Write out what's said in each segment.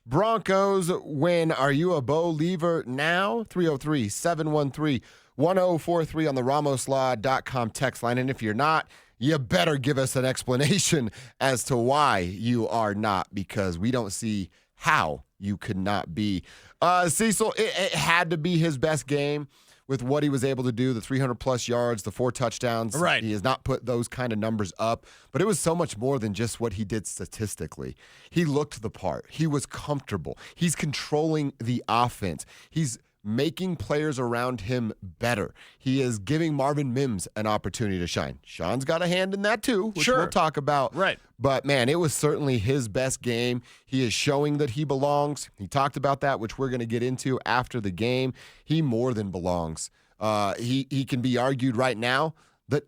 Broncos win. Are you a Bo lever now? 303-713-1043 on the RamosLaw.com text line. And if you're not, you better give us an explanation as to why you are not, because we don't see how you could not be. Cecil, it had to be his best game with what he was able to do, the 300-plus yards, the 4 touchdowns. Right. He has not put those kind of numbers up, but it was so much more than just what he did statistically. He looked the part. He was comfortable. He's controlling the offense. He's making players around him better. He is giving Marvin Mims an opportunity to shine. Sean's got a hand in that too, which we'll talk about. Right. But, man, it was certainly his best game. He is showing that he belongs. He talked about that, which we're going to get into after the game. He more than belongs. He can be argued right now that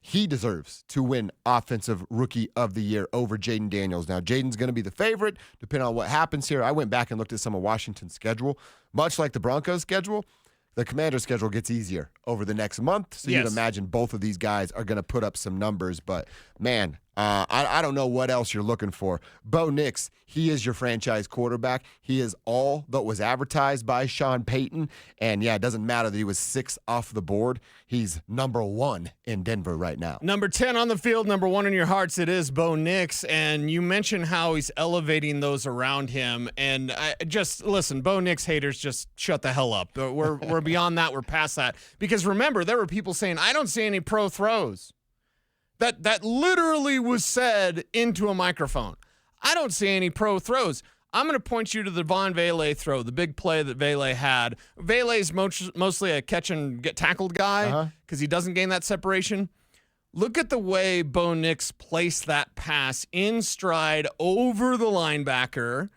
he deserves to win Offensive Rookie of the Year over Jaden Daniels. Now, Jaden's going to be the favorite, depending on what happens here. I went back and looked at some of Washington's schedule. Much like the Broncos' schedule, the Commanders' schedule gets easier over the next month. So you'd imagine both of these guys are going to put up some numbers. But, man, I don't know what else you're looking for. Bo Nix, he is your franchise quarterback. He is all that was advertised by Sean Payton. And, yeah, it doesn't matter that he was 6 off the board. He's number 1 in Denver right now. Number 10 on the field, number 1 in your hearts, it is Bo Nix. And you mentioned how he's elevating those around him. And listen, Bo Nix haters, just shut the hell up. We're beyond that. We're past that. Because remember, there were people saying, I don't see any pro throws. That literally was said into a microphone. I don't see any pro throws. I'm going to point you to the Von Vele throw, the big play that Vele had. Vele's mostly a catch and get tackled guy because he doesn't gain that separation. Look at the way Bo Nix placed that pass in stride over the linebacker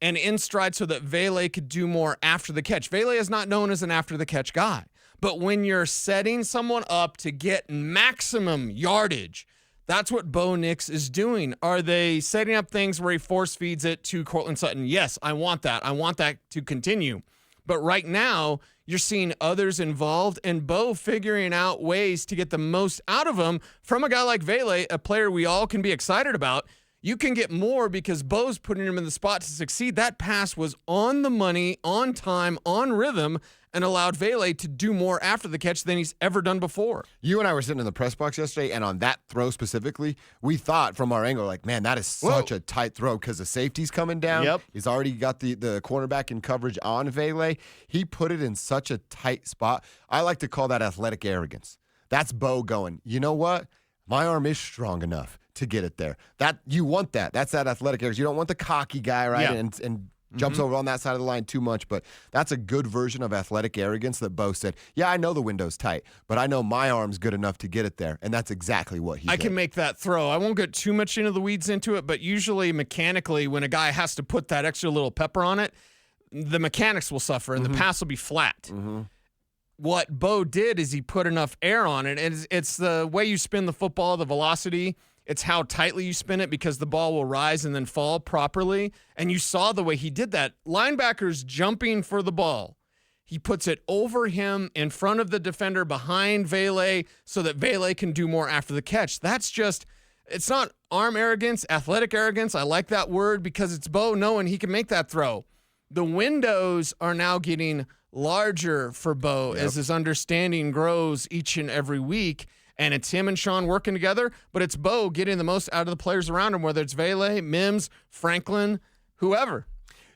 and in stride so that Vele could do more after the catch. Vele is not known as an after the catch guy. But when you're setting someone up to get maximum yardage, that's what Bo Nix is doing. Are they setting up things where he force feeds it to Courtland Sutton? Yes, I want that. I want that to continue. But right now, you're seeing others involved and Bo figuring out ways to get the most out of him from a guy like Vele, a player we all can be excited about. You can get more because Bo's putting him in the spot to succeed. That pass was on the money, on time, on rhythm, and allowed Vele to do more after the catch than he's ever done before. You and I were sitting in the press box yesterday, and on that throw specifically, we thought from our angle, like, man, that is such a tight throw because the safety's coming down. Yep. He's already got the cornerback in coverage on Vele. He put it in such a tight spot. I like to call that athletic arrogance. That's Bo going, you know what? My arm is strong enough to get it there. That you want that. That's that athletic arrogance. You don't want the cocky guy, right? Yeah. And jumps over on that side of the line too much, but that's a good version of athletic arrogance that Bo said, yeah, I know the window's tight, but I know my arm's good enough to get it there, and that's exactly what he did. I can make that throw. I won't get too much into the weeds into it, but usually mechanically when a guy has to put that extra little pepper on it, the mechanics will suffer and the pass will be flat. What Bo did is he put enough air on it, and it's the way you spin the football, the velocity. It's how tightly you spin it because the ball will rise and then fall properly. And you saw the way he did that. Linebackers jumping for the ball. He puts it over him in front of the defender behind Vele so that Vele can do more after the catch. That's just, it's not arm arrogance, athletic arrogance. I like that word because it's Bo knowing he can make that throw. The windows are now getting larger for Bo as his understanding grows each and every week. And it's him and Sean working together, but it's Bo getting the most out of the players around him, whether it's Vele, Mims, Franklin, whoever.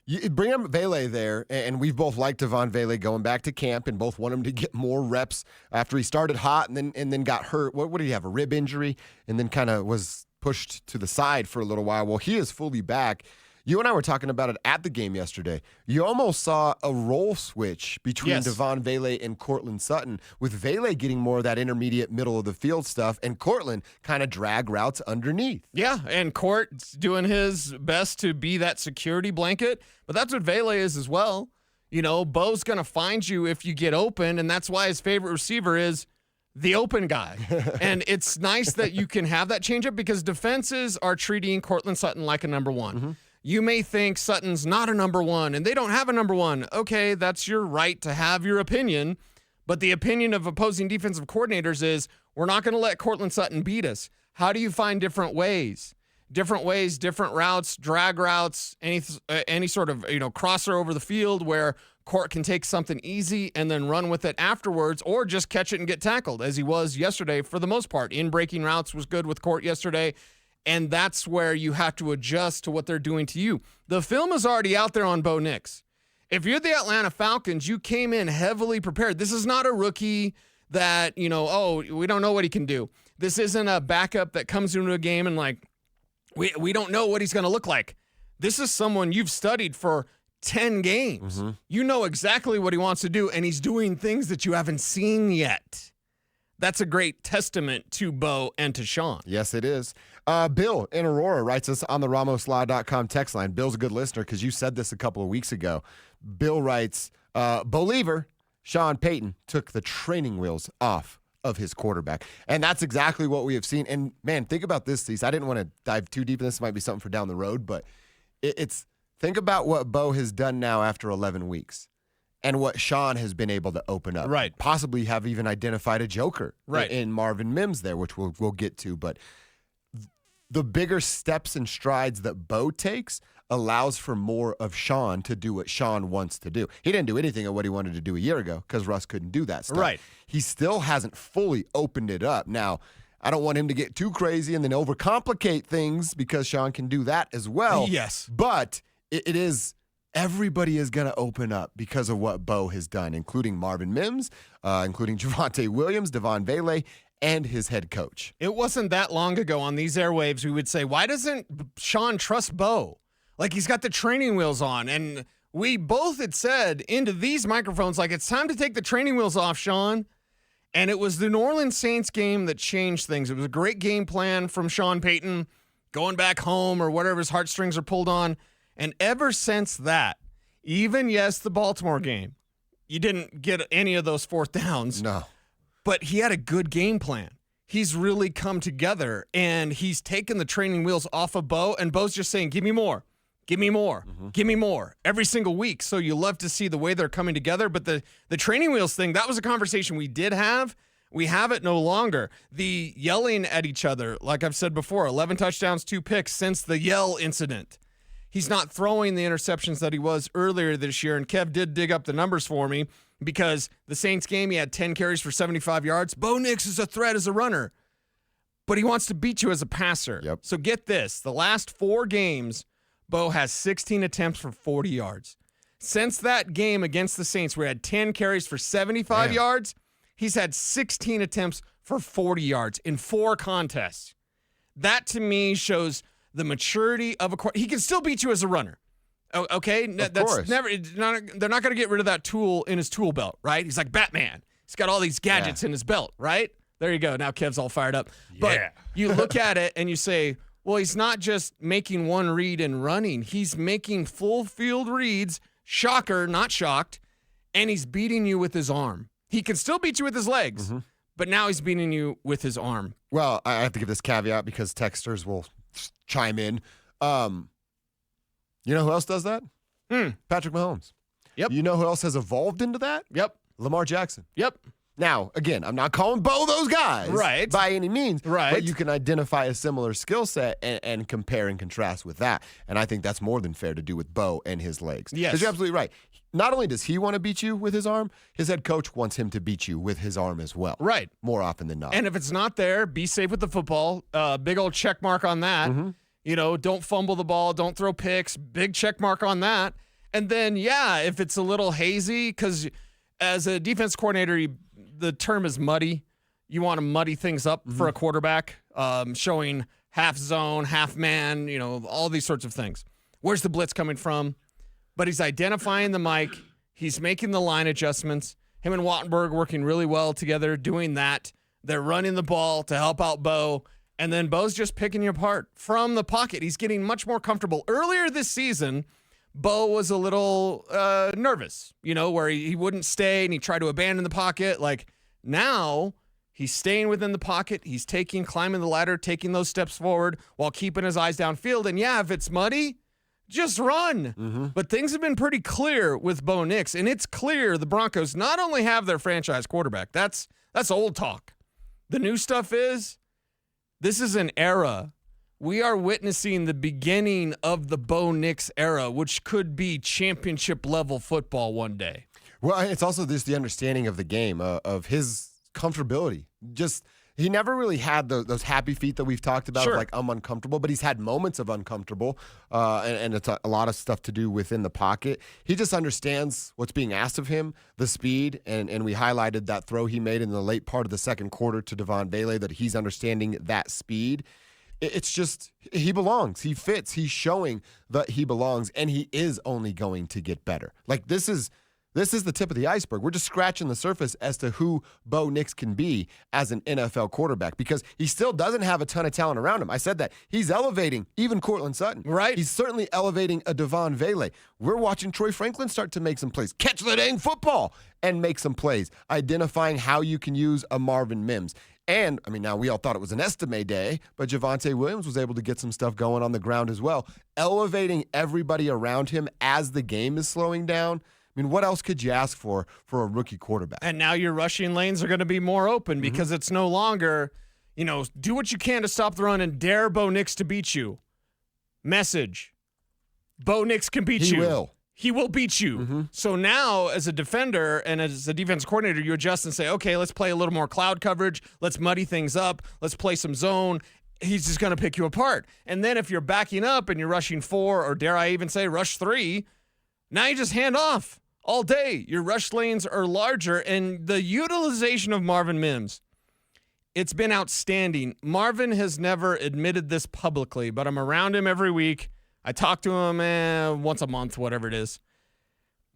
You bring him Vele there, and we've both liked Devon Vele going back to camp and both want him to get more reps after he started hot and then got hurt. What did he have, a rib injury, and then kind of was pushed to the side for a little while? Well, he is fully back. You and I were talking about it at the game yesterday. You almost saw a role switch between Devon Vele and Courtland Sutton, with Vele getting more of that intermediate middle of the field stuff and Courtland kind of drag routes underneath. Yeah, and Court's doing his best to be that security blanket, but that's what Vele is as well. You know, Bo's going to find you if you get open, and that's why his favorite receiver is the open guy. And it's nice that you can have that changeup because defenses are treating Courtland Sutton like a number one. You may think Sutton's not a number one and they don't have a number one. Okay, that's your right to have your opinion. But the opinion of opposing defensive coordinators is we're not going to let Courtland Sutton beat us. How do you find different ways? different ways, different routes, drag routes, any sort of crosser over the field where Court can take something easy and then run with it afterwards, or just catch it and get tackled, as he was yesterday for the most part. In breaking routes was good with Court yesterday, and that's where you have to adjust to what they're doing to you. The film is already out there on Bo Nix. If you're the Atlanta Falcons, you came in heavily prepared. This is not a rookie that, we don't know what he can do. This isn't a backup that comes into a game and we don't know what he's going to look like. This is someone you've studied for 10 games. Mm-hmm. You know exactly what he wants to do, and he's doing things that you haven't seen yet. That's a great testament to Bo and to Sean. Yes, it is. Bill in Aurora writes us on the RamosLaw.com text line. Bill's a good listener because you said this a couple of weeks ago. Bill writes, believer, Sean Payton took the training wheels off of his quarterback. And that's exactly what we have seen. And, man, think about this, Cease. I didn't want to dive too deep in this. It might be something for down the road, but it's think about what Bo has done now after 11 weeks and what Sean has been able to open up. Right. Possibly have even identified a joker in Marvin Mims there, which we'll get to. But the bigger steps and strides that Bo takes allows for more of Sean to do what Sean wants to do. He didn't do anything of what he wanted to do a year ago because Russ couldn't do that stuff. Right. He still hasn't fully opened it up. Now, I don't want him to get too crazy and then overcomplicate things because Sean can do that as well. Yes. But it is everybody is going to open up because of what Bo has done, including Marvin Mims, including Javonte Williams, Devon Vele, and his head coach. It wasn't that long ago on these airwaves we would say, why doesn't Sean trust Bo? Like, he's got the training wheels on. And we both had said into these microphones, like, it's time to take the training wheels off, Sean. And it was the New Orleans Saints game that changed things. It was a great game plan from Sean Payton, going back home or whatever his heartstrings are pulled on. And ever since that, even, the Baltimore game, you didn't get any of those fourth downs. No. But he had a good game plan. He's really come together, and he's taken the training wheels off of Bo, and Bo's just saying, give me more. Give me more. Mm-hmm. Give me more every single week. So you love to see the way they're coming together. But the training wheels thing, that was a conversation we did have. We have it no longer. The yelling at each other, like I've said before, 11 touchdowns, 2 picks since the yell incident. He's not throwing the interceptions that he was earlier this year. And Kev did dig up the numbers for me because the Saints game, he had 10 carries for 75 yards. Bo Nix is a threat as a runner, but he wants to beat you as a passer. Yep. So get this. The last 4 games, Bo has 16 attempts for 40 yards. Since that game against the Saints, where he had 10 carries for 75 yards, he's had 16 attempts for 40 yards in 4 contests. That, to me, shows the maturity of a quarterback. He can still beat you as a runner. Okay? Of course. They're not going to get rid of that tool in his tool belt, right? He's like Batman. He's got all these gadgets in his belt, right? There you go. Now Kev's all fired up. Yeah. But you look at it and you say, well, he's not just making one read and running. He's making full field reads, shocker, not shocked, and he's beating you with his arm. He can still beat you with his legs, but now he's beating you with his arm. Well, I have to give this caveat because texters will chime in. You know who else does that? Patrick Mahomes. Yep. You know who else has evolved into that? Yep. Lamar Jackson. Yep. Now, again, I'm not calling Bo those guys by any means, but you can identify a similar skill set and compare and contrast with that. And I think that's more than fair to do with Bo and his legs. Yes. Because you're absolutely right. Not only does he want to beat you with his arm, his head coach wants him to beat you with his arm as well. Right. More often than not. And if it's not there, be safe with the football. Big old check mark on that. Don't fumble the ball. Don't throw picks. Big check mark on that. And then, if it's a little hazy, because as a defense coordinator, the term is muddy. You want to muddy things up for a quarterback, showing half zone, half man, all these sorts of things. Where's the blitz coming from? But he's identifying the mic. He's making the line adjustments. Him and Wattenberg working really well together, doing that. They're running the ball to help out Bo. And then Bo's just picking you apart from the pocket. He's getting much more comfortable. Earlier this season, Bo was a little nervous, where he wouldn't stay and he tried to abandon the pocket. Like, now he's staying within the pocket. He's climbing the ladder, taking those steps forward while keeping his eyes downfield. And if it's muddy, just run. But things have been pretty clear with Bo Nix, and it's clear the Broncos not only have their franchise quarterback. That's old talk. The new stuff is, this is an era we are witnessing the beginning of the Bo Nix era, which could be championship level football one day. Well, it's also just the understanding of the game, of his comfortability. Just he never really had those happy feet that we've talked about, Sure. like I'm uncomfortable, but he's had moments of uncomfortable, and it's a lot of stuff to do within the pocket. He just understands what's being asked of him, the speed, and we highlighted that throw he made in the late part of the second quarter to Devon Bailey, that he's understanding that speed. It's just he belongs. He fits. He's showing that he belongs, and he is only going to get better. Like this is the tip of the iceberg. We're just scratching the surface as to who Bo Nix can be as an NFL quarterback, because he still doesn't have a ton of talent around him. I said that. He's elevating even Courtland Sutton. Right. He's certainly elevating a Devon Bailey. We're watching Troy Franklin start to make some plays, catch the dang football, and make some plays, identifying how you can use a Marvin Mims. And, I mean, now we all thought it was an estimate day, but Javonte Williams was able to get some stuff going on the ground as well, elevating everybody around him as the game is slowing down. I mean, what else could you ask for a rookie quarterback? And now your rushing lanes are going to be more open because it's no longer, do what you can to stop the run and dare Bo Nix to beat you. Message. Bo Nix can beat you. He will. He will beat you. Mm-hmm. So now, as a defender and as a defense coordinator, you adjust and say, okay, let's play a little more cloud coverage. Let's muddy things up. Let's play some zone. He's just going to pick you apart. And then if you're backing up and you're rushing 4, or dare I even say rush 3, now you just hand off all day. Your rush lanes are larger, and the utilization of Marvin Mims, it's been outstanding. Marvin has never admitted this publicly, but I'm around him every week. I talk to him once a month, whatever it is.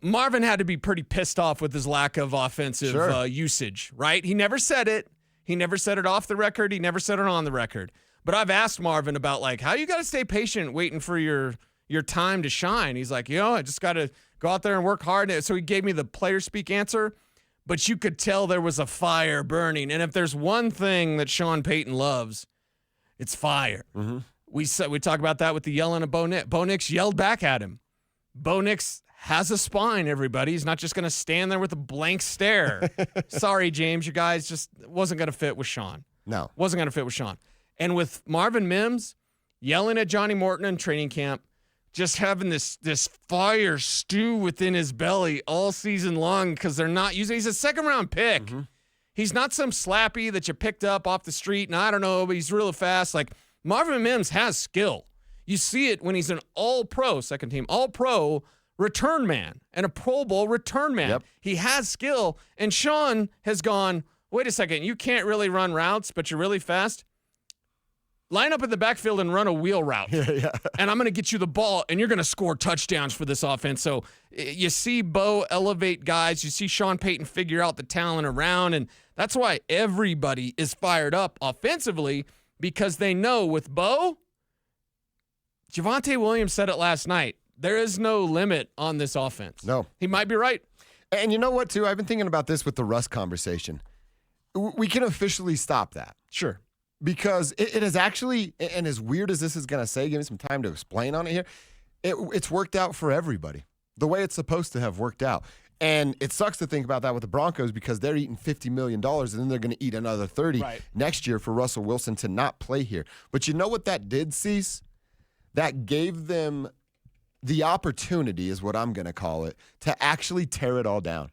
Marvin had to be pretty pissed off with his lack of offensive usage, right? He never said it. He never said it off the record. He never said it on the record. But I've asked Marvin about, how you got to stay patient waiting for your time to shine. He's like, I just got to go out there and work hard. So he gave me the player speak answer, but you could tell there was a fire burning. And if there's one thing that Sean Payton loves, it's fire. Mm-hmm. We talk about that with the yelling of Bo Nix. Bo Nix yelled back at him. Bo Nix has a spine, everybody. He's not just going to stand there with a blank stare. Sorry, James, you guys just wasn't going to fit with Sean. No. Wasn't going to fit with Sean. And with Marvin Mims yelling at Johnny Morton in training camp, just having this fire stew within his belly all season long because they're not using. He's a second-round pick. Mm-hmm. He's not some slappy that you picked up off the street, and I don't know, but he's really fast. Marvin Mims has skill. You see it when he's an all-pro, second team, all-pro return man and a Pro Bowl return man. Yep. He has skill, and Sean has gone, wait a second, you can't really run routes, but you're really fast? Line up in the backfield and run a wheel route. Yeah. And I'm going to get you the ball, and you're going to score touchdowns for this offense. So you see Bo elevate guys. You see Sean Payton figure out the talent around, and that's why everybody is fired up offensively, because they know with Bo, Javonte Williams said it last night, there is no limit on this offense. No. He might be right. And you know what, too? I've been thinking about this with the Russ conversation. We can officially stop that. Sure. Because it is actually, and as weird as this is going to say, give me some time to explain on it here, it's worked out for everybody the way it's supposed to have worked out. And it sucks to think about that with the Broncos, because they're eating $50 million and then they're going to eat another 30 next year for Russell Wilson to not play here. But you know what that did, Cease? That gave them the opportunity, is what I'm going to call it, to actually tear it all down.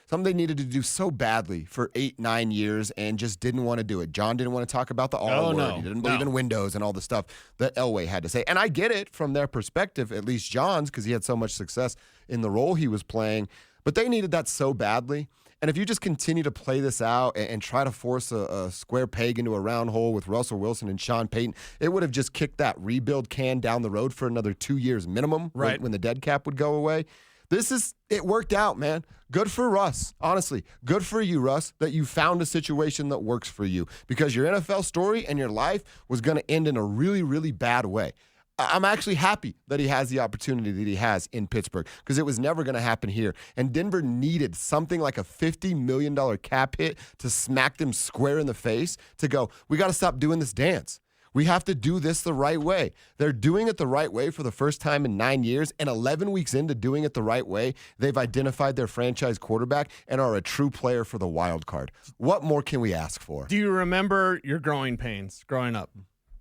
Something they needed to do so badly for 8-9 years and just didn't want to do it. John didn't want to talk about the R word. He didn't believe in Windows and all the stuff that Elway had to say. And I get it from their perspective, at least John's, because he had so much success in the role he was playing. But they needed that so badly. And if you just continue to play this out and try to force a square peg into a round hole with Russell Wilson and Sean Payton, it would have just kicked that rebuild can down the road for another 2 years minimum, when the dead cap would go away. It worked out, man. Good for Russ. Honestly, good for you, Russ, that you found a situation that works for you, because your NFL story and your life was going to end in a really, really bad way. I'm actually happy that he has the opportunity that he has in Pittsburgh, because it was never going to happen here. And Denver needed something like a $50 million cap hit to smack them square in the face to go, we got to stop doing this dance. We have to do this the right way. They're doing it the right way for the first time in 9 years, and 11 weeks into doing it the right way, they've identified their franchise quarterback and are a true player for the wild card. What more can we ask for? Do you remember your growing pains growing up?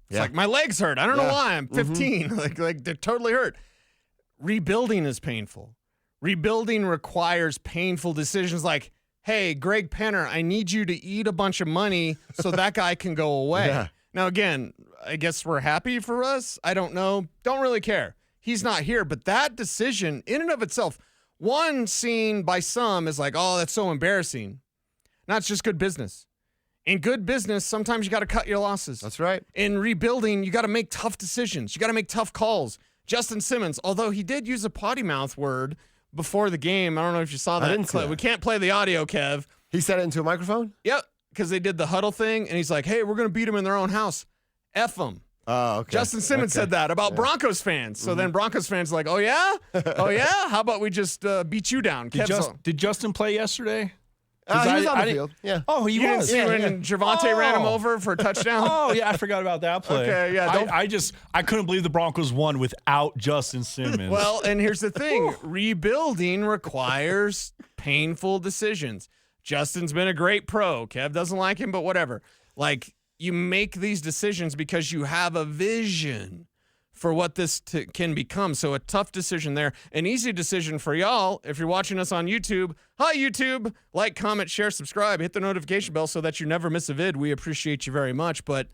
It's like, my legs hurt. I don't know why. I'm 15. Like they're totally hurt. Rebuilding is painful. Rebuilding requires painful decisions like, hey, Greg Penner, I need you to eat a bunch of money so that guy can go away. Yeah. Now, again, I guess we're happy for us. I don't know. Don't really care. He's not here. But that decision in and of itself, one seen by some is like, oh, that's so embarrassing. No, it's just good business. In good business, sometimes you got to cut your losses. That's right. In rebuilding, you got to make tough decisions. You got to make tough calls. Justin Simmons, although he did use a potty mouth word before the game. I don't know if you saw that. I didn't see that. We can't play the audio, Kev. He said it into a microphone? Yep, because they did the huddle thing, and he's like, hey, we're going to beat them in their own house. F them. Oh, okay. Justin Simmons said that about Broncos fans. So then Broncos fans are like, oh, yeah? Oh, yeah? How about we just beat you down? Did Justin play yesterday? He was on the field. Yeah. Oh, he You was. didn't see when Javonte ran him over for a touchdown? Oh, yeah, I forgot about that play. Okay, yeah, I couldn't believe the Broncos won without Justin Simmons. Well, and here's the thing. Rebuilding requires painful decisions. Justin's been a great pro. Kev doesn't like him, but whatever. Like, you make these decisions because you have a vision for what this can become. So a tough decision there. An easy decision for y'all, if you're watching us on YouTube. Hi, YouTube. Like, comment, share, subscribe. Hit the notification bell so that you never miss a vid. We appreciate you very much. But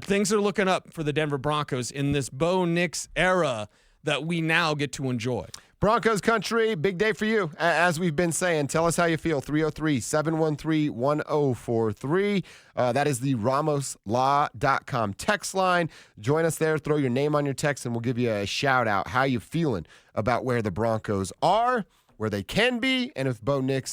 things are looking up for the Denver Broncos in this Bo Nix era that we now get to enjoy. Broncos country, big day for you. As we've been saying, tell us how you feel. 303-713-1043. That is the RamosLaw.com text line. Join us there. Throw your name on your text, and we'll give you a shout out. How you feeling about where the Broncos are, where they can be, and if Bo Nix